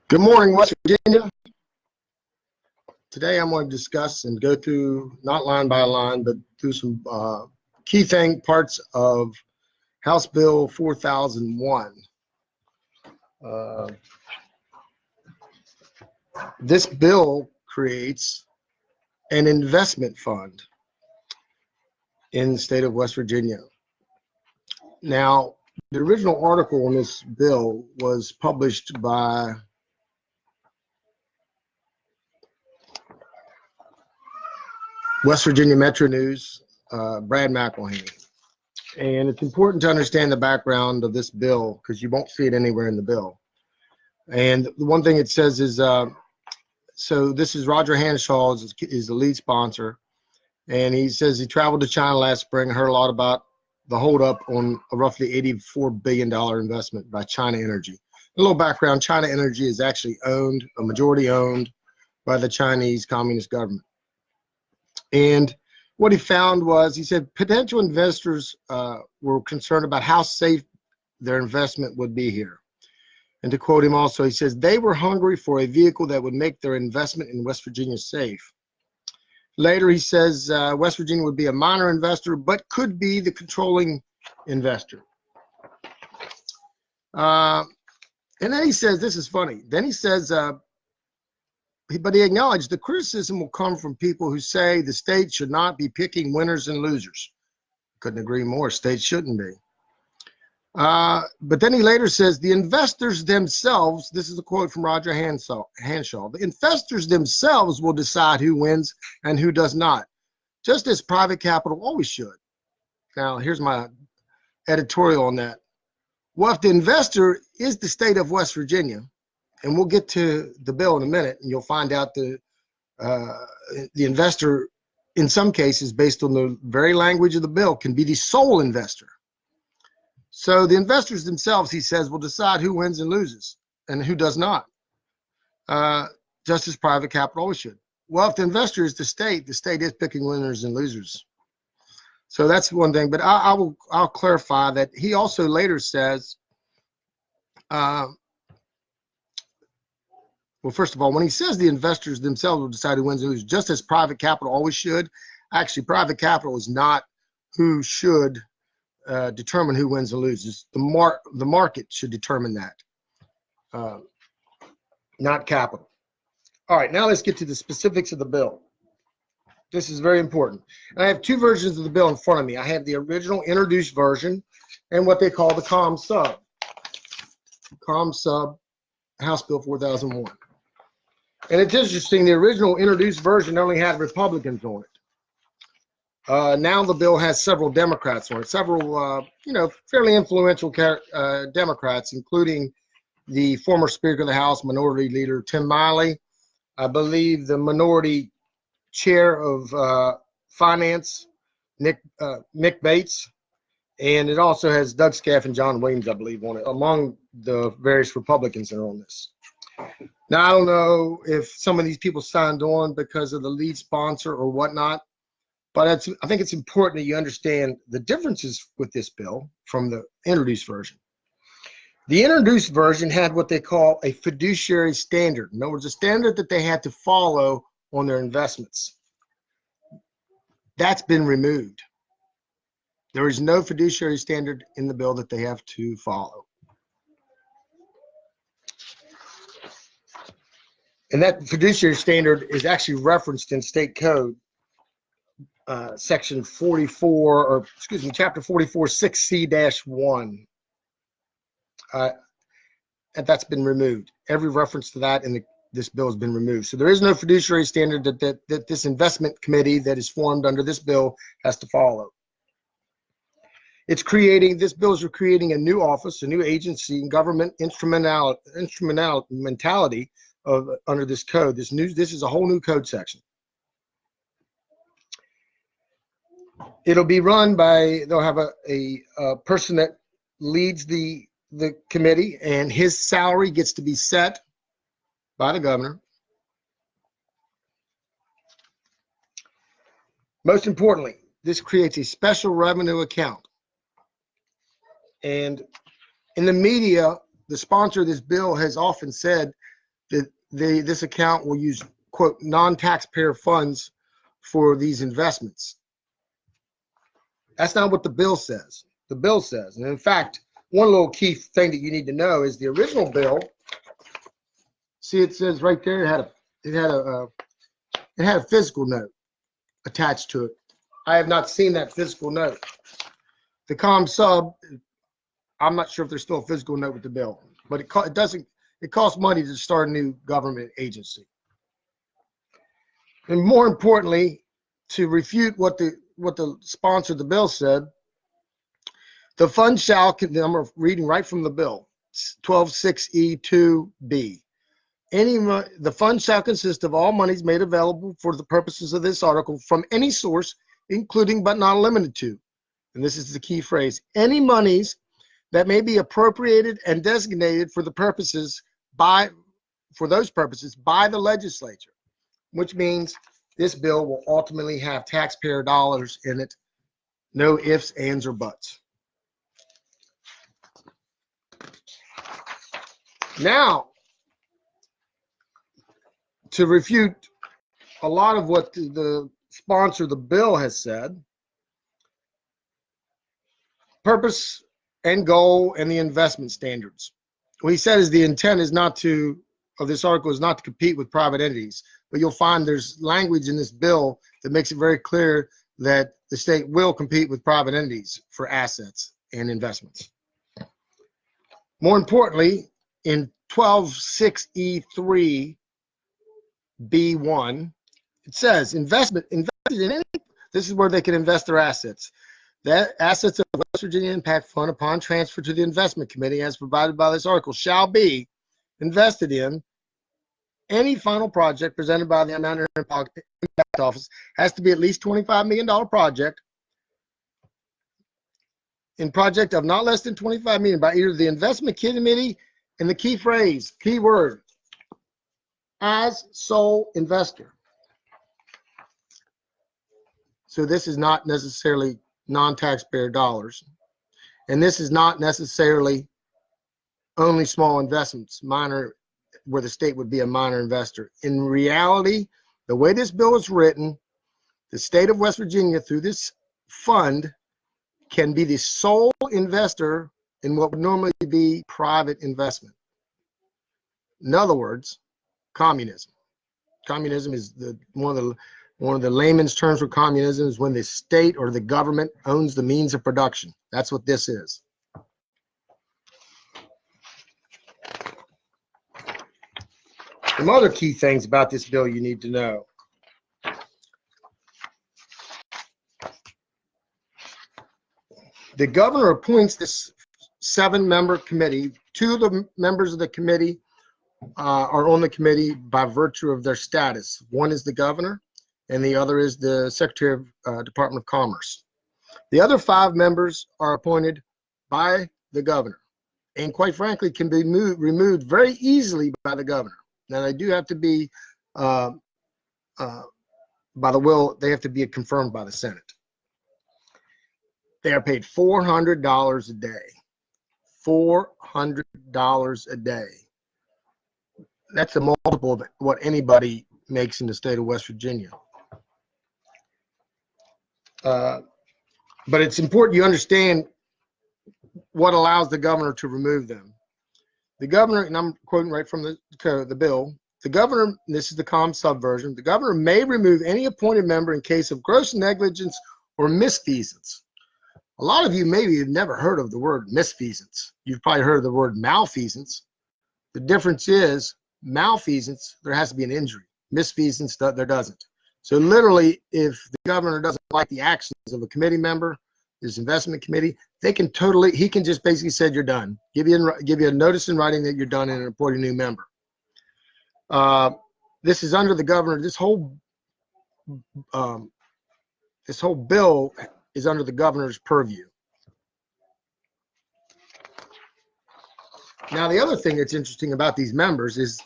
Good morning, West Virginia. Today I'm going to discuss and go through, not line by line, but through some key parts of House Bill 4001. This bill creates an investment fund in the state of West Virginia. Now, the original article on this bill was published by West Virginia Metro News, Brad McElhaney. And it's important to understand the background of this bill because you won't see it anywhere in the bill. And the one thing it says is, so this is Roger Hanshaw is the lead sponsor. And he says he traveled to China last spring, heard a lot about the holdup on a roughly $84 billion investment by China Energy. A little background, China Energy is actually majority owned by the Chinese Communist government. And what he found was, he said potential investors were concerned about how safe their investment would be here. And to quote him also, he says, they were hungry for a vehicle that would make their investment in West Virginia safe. Later, he says West Virginia would be a minor investor, but could be the controlling investor. And then he says, this is funny. Then he says, but he acknowledged the criticism will come from people who say the state should not be picking winners and losers. Couldn't agree more. States shouldn't be. But then he later says the investors themselves, this is a quote from Roger Hanshaw, the investors themselves will decide who wins and who does not, just as private capital always should. Now, here's my editorial on that. Well, if the investor is the state of West Virginia, and we'll get to the bill in a minute, and you'll find out the investor, in some cases, based on the very language of the bill, can be the sole investor. So the investors themselves, he says, will decide who wins and loses and who does not, just as private capital always should. Well, if the investor is the state is picking winners and losers. So that's one thing. But I'll clarify that he also later says, well, first of all, when he says the investors themselves will decide who wins and loses, just as private capital always should, actually private capital is not who should determine who wins and loses. The market should determine that, not capital. All right, now let's get to the specifics of the bill. This is very important. And I have two versions of the bill in front of me. I have the original introduced version and what they call the COM sub House Bill 4001. And it's interesting, the original introduced version only had Republicans on it. Now the bill has several Democrats on it, several, fairly influential Democrats, including the former Speaker of the House, Minority Leader Tim Miley, I believe the Minority Chair of Finance, Mick Bates, and it also has Doug Scaff and John Williams, I believe, on it, among the various Republicans that are on this. Now, I don't know if some of these people signed on because of the lead sponsor or whatnot, but I think it's important that you understand the differences with this bill from the introduced version. The introduced version had what they call a fiduciary standard. In other words, a standard that they had to follow on their investments. That's been removed. There is no fiduciary standard in the bill that they have to follow. And that fiduciary standard is actually referenced in state code, section 44, or excuse me, chapter 44, 6C-1. And that's been removed. Every reference to that in this bill has been removed. So there is no fiduciary standard that this investment committee that is formed under this bill has to follow. This bill is creating a new office, a new agency, and government instrumentality under this code. This is a whole new code section. It'll be run by, they'll have a person that leads the committee, and his salary gets to be set by the governor. Most importantly, this creates a special revenue account. And in the media, the sponsor of this bill has often said This account will use, quote, non-taxpayer funds for these investments. That's not what the bill says. The bill says, and in fact, one little key thing that you need to know is the original bill. See, it says right there it had a physical note attached to it. I have not seen that physical note. The sub, I'm not sure if there's still a physical note with the bill, but it costs money to start a new government agency. And more importantly, to refute what the sponsor of the bill said, the fund shall, I'm reading right from the bill, 12(6)(e)(2)(b). The fund shall consist of all monies made available for the purposes of this article from any source, including but not limited to, and this is the key phrase, any monies that may be appropriated and designated for those purposes by the legislature, which means this bill will ultimately have taxpayer dollars in it, no ifs, ands, or buts. Now, to refute a lot of what the sponsor of the bill has said, purpose and goal and the investment standards. What he said is the intent is of this article is not to compete with private entities, but you'll find there's language in this bill that makes it very clear that the state will compete with private entities for assets and investments. More importantly, in 12(6)(e)(3)(b)(1), it says invested in any, this is where they can invest their assets. That assets of West Virginia Impact Fund upon transfer to the investment committee as provided by this article shall be invested in any final project presented by the Amount Impact Office has to be at least $25 million project. In project of not less than $25 million by either the investment committee and the key phrase, key word, as sole investor. So this is not necessarily non-taxpayer dollars, and this is not necessarily only small investments, minor, where the state would be a minor investor. In reality, the way this bill is written, the state of West Virginia through this fund can be the sole investor in what would normally be private investment. In other words, communism. Communism is one of the layman's terms for communism is when the state or the government owns the means of production. That's what this is. Some other key things about this bill you need to know. The governor appoints this 7-member committee. 2 of the members of the committee are on the committee by virtue of their status. One is the governor, and the other is the Secretary of Department of Commerce. The other 5 members are appointed by the governor, and quite frankly, can be removed very easily by the governor. Now, they do have to be, by the will, they have to be confirmed by the Senate. They are paid $400 a day. $400 a day. That's a multiple of what anybody makes in the state of West Virginia. But it's important you understand what allows the governor to remove them. The governor, and I'm quoting right from the bill, the governor, this is the COM subversion, the governor may remove any appointed member in case of gross negligence or misfeasance. A lot of you maybe have never heard of the word misfeasance. You've probably heard of the word malfeasance. The difference is malfeasance, there has to be an injury. Misfeasance, there doesn't. So literally, if the governor doesn't like the actions of a committee member, his investment committee, he can just basically say you're done. Give you a notice in writing that you're done and appoint a new member. This is under the governor. This whole bill is under the governor's purview. Now, the other thing that's interesting about these members is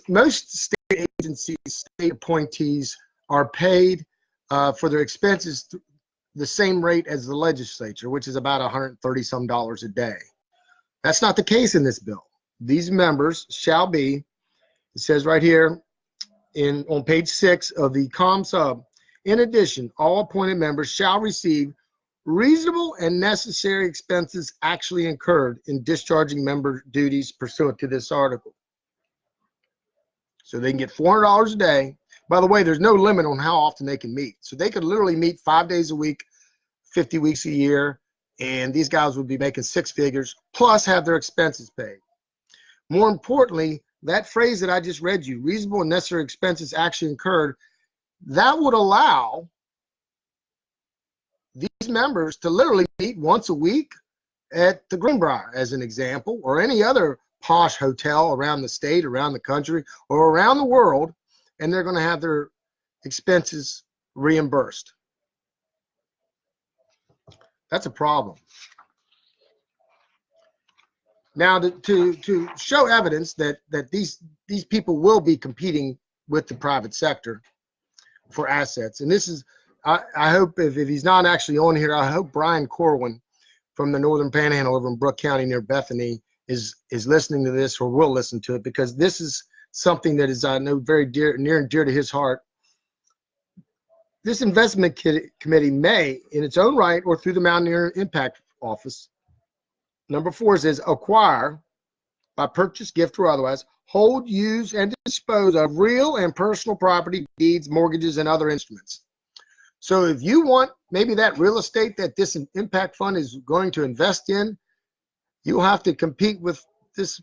most state agencies, state appointees are paid for their expenses the same rate as the legislature, which is about $130 some a day. That's not the case in this bill. These members shall be It says right here on page 6 of the COM sub, in addition, all appointed members shall receive reasonable and necessary expenses actually incurred in discharging member duties pursuant to this article. So they can get $400 a day. By the way, there's no limit on how often they can meet. So they could literally meet 5 days a week, 50 weeks a year, and these guys would be making 6 figures, plus have their expenses paid. More importantly, that phrase that I just read you, reasonable and necessary expenses actually incurred, that would allow these members to literally meet once a week at the Greenbrier, as an example, or any other posh hotel around the state, around the country, or around the world, and they're going to have their expenses reimbursed. That's a problem. Now, to show evidence that these people will be competing with the private sector for assets, and this is, I hope if he's not actually on here, I hope Brian Corwin from the Northern Panhandle over in Brooke County near Bethany is listening to this, or will listen to it, because this is something that is, I know, very near and dear to his heart. This investment committee may, in its own right or through the Mountaineer Impact Office, number 4 says, acquire by purchase, gift, or otherwise, hold, use, and dispose of real and personal property, deeds, mortgages, and other instruments. So if you want maybe that real estate that this impact fund is going to invest in, you'll have to compete with this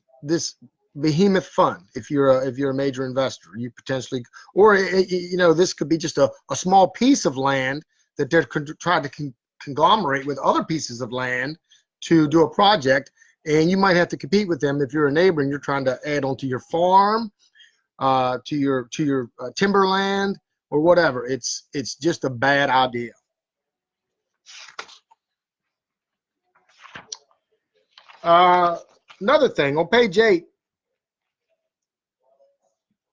behemoth fund. If you're a major investor, you potentially, or this could be just a small piece of land that they're trying to conglomerate with other pieces of land to do a project, and you might have to compete with them if you're a neighbor and you're trying to add on to your farm, to your timberland, or whatever. It's just a bad idea. Another thing, on page 8,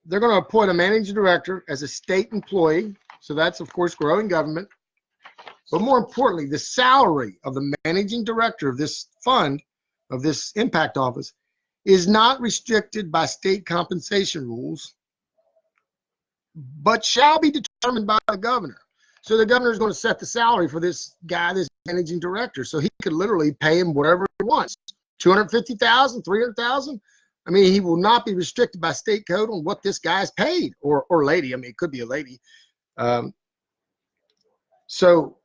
they're going to appoint a managing director as a state employee. So that's, of course, growing government. But more importantly, the salary of the managing director of this fund, of this impact office, is not restricted by state compensation rules, but shall be determined by the governor. So the governor is going to set the salary for this guy, this managing director. So he could literally pay him whatever he wants, $250,000, $300,000. I mean, he will not be restricted by state code on what this guy's paid, or lady. I mean, it could be a lady. So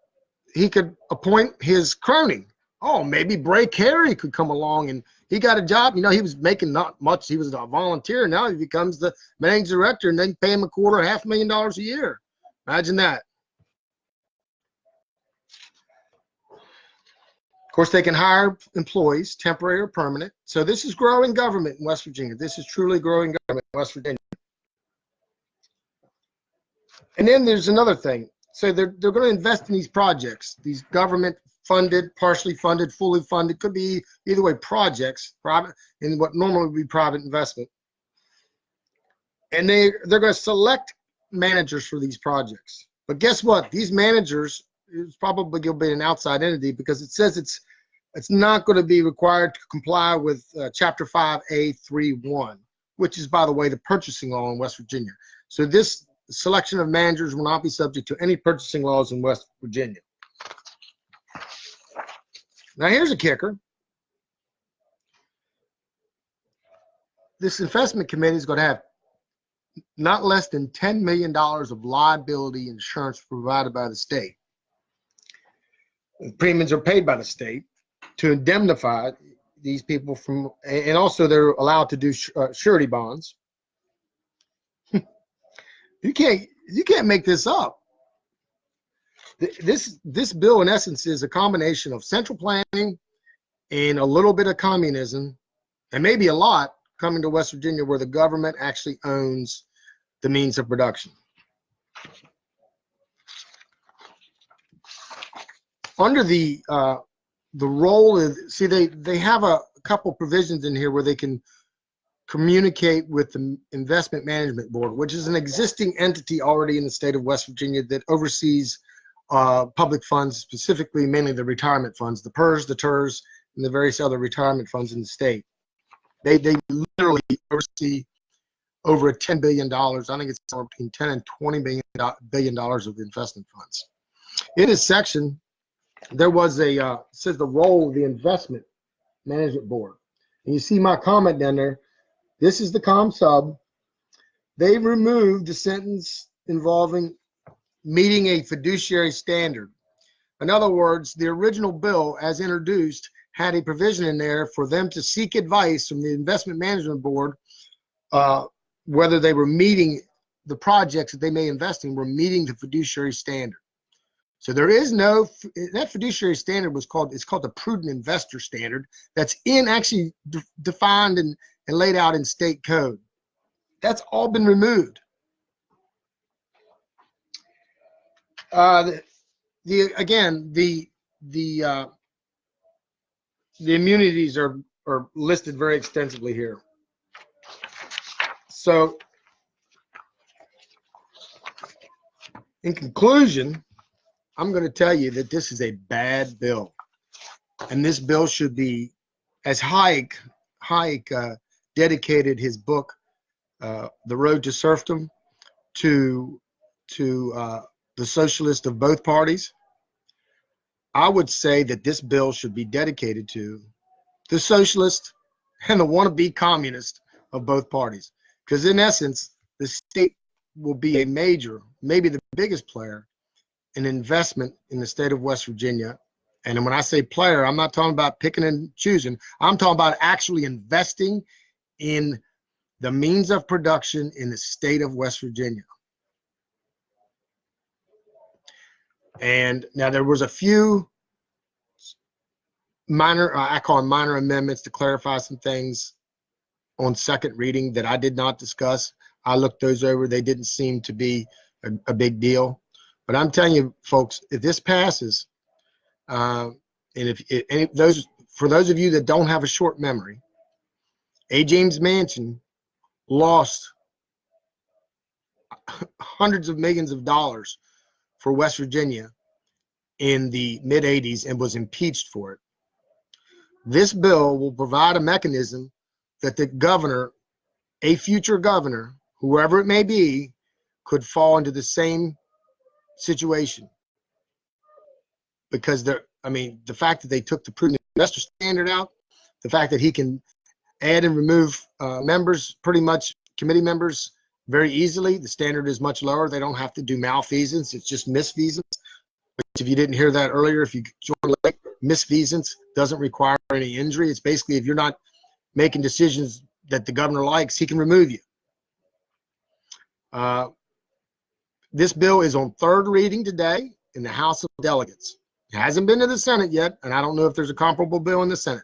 he could appoint his crony. Oh, maybe Bray Carey could come along, and he got a job. He was making not much. He was a volunteer. Now he becomes the managing director, and they pay him $250,000 a year. Imagine that. Of course, they can hire employees, temporary or permanent. So this is growing government in West Virginia. This is truly growing government in West Virginia. And then there's another thing. So they're going to invest in these projects, these government-funded, partially funded, fully funded, could be either way, projects, private, in what normally would be private investment. And they're going to select managers for these projects. But guess what? These managers is probably going to be an outside entity, because it says it's not going to be required to comply with Chapter 5A.3.1, which is, by the way, the purchasing law in West Virginia. So this selection of managers will not be subject to any purchasing laws in West Virginia. Now here's a kicker. This investment committee is going to have not less than $10 million of liability insurance provided by the state. The premiums are paid by the state to indemnify these people from, and also they're allowed to do surety bonds. You can't make this up. This bill, in essence, is a combination of central planning and a little bit of communism, and maybe a lot, coming to West Virginia, where the government actually owns the means of production. Under the role of, see, they have a couple provisions in here where they can communicate with the Investment Management Board, which is an existing entity already in the state of West Virginia that oversees public funds, specifically mainly the retirement funds, the PERS, the TERS, and the various other retirement funds in the state. They literally oversee over $10 billion. I think it's somewhere between 10 and $20 billion of investment funds. In this section, there was a, says the role of the investment management board. And you see my comment down there. This is the com sub. They removed the sentence involving meeting a fiduciary standard. In other words, the original bill as introduced had a provision in there for them to seek advice from the investment management board whether they were meeting the projects that they may invest in were meeting the fiduciary standard. So there is no, that fiduciary standard was called, it's called the prudent investor standard. That's actually defined and laid out in state code. That's all been removed. Again, the immunities are listed very extensively here. So in conclusion, I'm going to tell you that this is a bad bill, and this bill should be, as Hayek dedicated his book, The Road to Serfdom, to the socialists of both parties. I would say that this bill should be dedicated to the socialist and the wannabe communist of both parties, because in essence, the state will be a major, maybe the biggest player in investment in the state of West Virginia. And when I say player, I'm not talking about picking and choosing. I'm talking about actually investing in the means of production in the state of West Virginia. And now there was a few minor, I call them minor amendments to clarify some things on second reading that I did not discuss. I looked those over. They didn't seem to be a big deal. But I'm telling you, folks, if this passes, and for those of you that don't have a short memory, A. James Manchin lost hundreds of millions of dollars for West Virginia in the mid-'80s and was impeached for it. This bill will provide a mechanism that the governor, a future governor, whoever it may be, could fall into the same situation. Because the fact that they took the prudent investor standard out, the fact that he can add and remove members, pretty much committee members, very easily. The standard is much lower. They don't have to do malfeasance. It's just misfeasance. Which, if you didn't hear that earlier, if you join late, misfeasance doesn't require any injury. It's basically if you're not making decisions that the governor likes, he can remove you. This bill is on third reading today in the House of Delegates. It hasn't been to the Senate yet, and I don't know if there's a comparable bill in the Senate.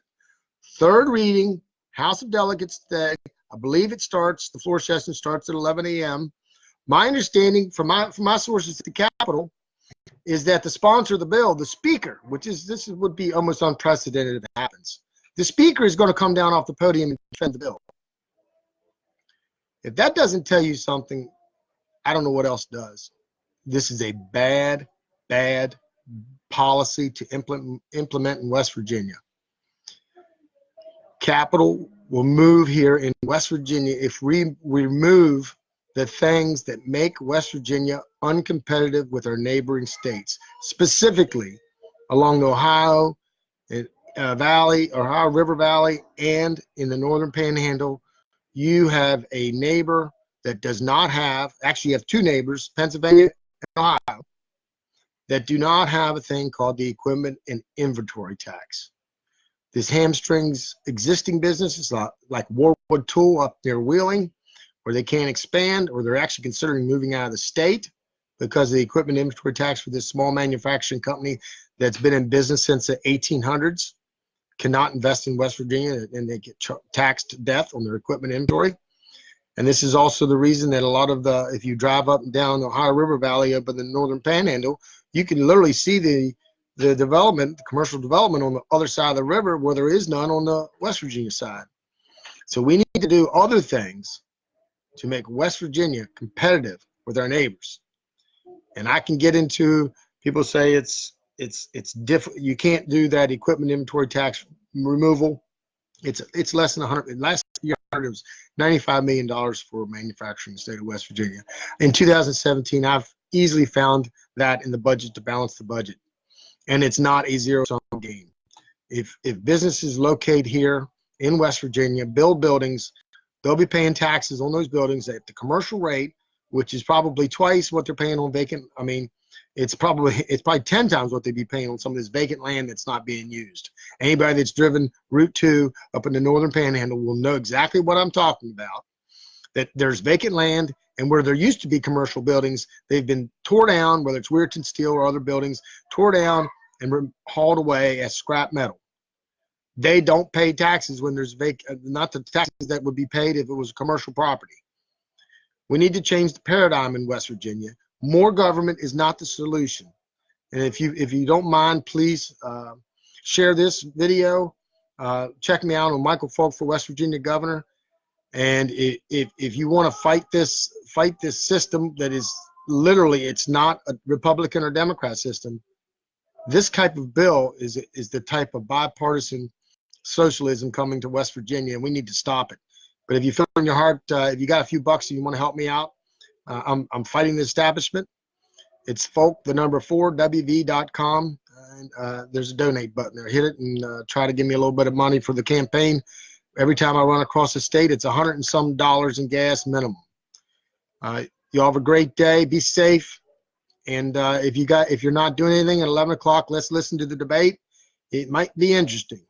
Third reading, House of Delegates today. I believe the floor session starts at 11 a.m. My understanding from my sources at the Capitol is that the sponsor of the bill, the speaker, this would be almost unprecedented if it happens. The speaker is going to come down off the podium and defend the bill. If that doesn't tell you something, I don't know what else does. This is a bad, bad policy to implement in West Virginia. Capital will move here in West Virginia if we remove the things that make West Virginia uncompetitive with our neighboring states, specifically along the Ohio River Valley, and in the Northern Panhandle. You have a neighbor that does not have, actually you have two neighbors, Pennsylvania and Ohio, that do not have a thing called the equipment and inventory tax. This hamstrings existing businesses like Warwood Tool up near Wheeling, where they can't expand, or they're actually considering moving out of the state because of the equipment inventory tax for this small manufacturing company that's been in business since the 1800s, cannot invest in West Virginia, and they get taxed to death on their equipment inventory. And this is also the reason that a lot of if you drive up and down the Ohio River Valley up in the Northern Panhandle, you can literally see the development, the commercial development on the other side of the river where there is none on the West Virginia side. So we need to do other things to make West Virginia competitive with our neighbors. And I can get into, people say it's different. You can't do that equipment inventory tax removal It's less than 100. Last year it was $95 million for manufacturing in the state of West Virginia. In 2017, I've easily found that in the budget to balance the budget, and it's not a zero-sum game. If businesses locate here in West Virginia, build buildings, they'll be paying taxes on those buildings at the commercial rate, which is probably twice what they're paying on vacant. I mean, it's probably 10 times what they'd be paying on some of this vacant land that's not being used. Anybody that's driven Route 2 up in the Northern Panhandle will know exactly what I'm talking about, that there's vacant land, and where there used to be commercial buildings, they've been tore down, whether it's Weirton Steel or other buildings, tore down and hauled away as scrap metal. They don't pay taxes when there's not the taxes that would be paid if it was commercial property. We need to change the paradigm in West Virginia. More government is not the solution. And if you don't mind, please share this video. Check me out on Michael Folk for West Virginia Governor. And if you want to fight this system that is literally, it's not a Republican or Democrat system, this type of bill is the type of bipartisan socialism coming to West Virginia, and we need to stop it. But if you feel in your heart, if you got a few bucks and you want to help me out, I'm fighting the establishment. It's folk, the number 4wv.com, and there's a donate button there. Hit it and try to give me a little bit of money for the campaign. Every time I run across the state, it's $100 and some in gas minimum. You all have a great day. Be safe. And if you're not doing anything at 11 o'clock, let's listen to the debate. It might be interesting.